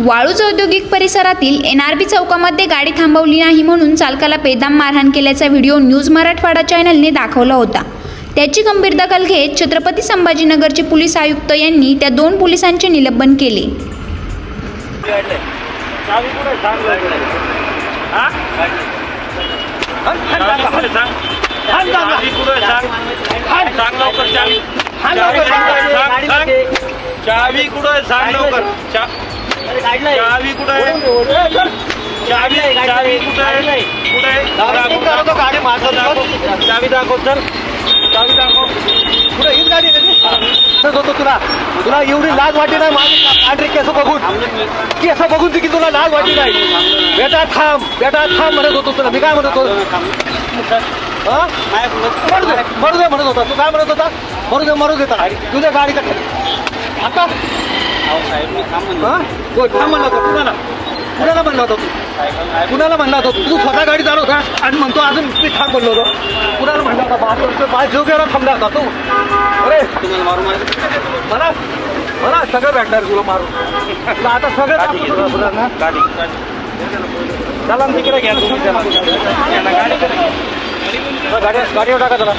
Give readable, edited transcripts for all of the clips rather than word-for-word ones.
वाळूज औद्योगिक परिसरातील NRB चौकामध्ये गाडी थांबवली नाही म्हणून चालकाला बेदम मारहाण केल्याचा व्हिडिओ न्यूज मराठवाडा चॅनलने दाखवला होता। त्याची गंभीर दखल घेत छत्रपती संभाजीनगरचे पोलीस आयुक्त यांनी त्या दोन पोलिसांचे निलंबन केले। चावी कुठे सांग लवकर। चावी कुठे चावी कुठे कुठे गाडी मागव चावी दाखव चल चावी दाखव कुठे हीच गाडी होतो तुला तुला एवढी लाज वाटली नाही माझी पांढरे केस बघून की तुला लाज वाटली नाही। बेटा थांब म्हणत होतो तुला मी काय म्हणत होतो मरू दे म्हणत होता तू काय म्हणत होता मरू देता तुझ्या गाडीचा आता थांब म्हणला होता कुणाला म्हणला होता तू कुणाला म्हणला होता तू स्वतः गाडी चालवता आणि म्हणतो अजून मी थांब म्हणलो होतो कुणाला म्हणला होता माझ्या जीव घ्यायला थांबला होता तू। अरे तुम्हाला मारून मला सगळं भेटणार तुला मारून तुला आता सगळं गाडी चला तिकडे घ्या गाडीवर टाका त्याला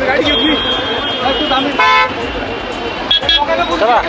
गाडी घेतली चला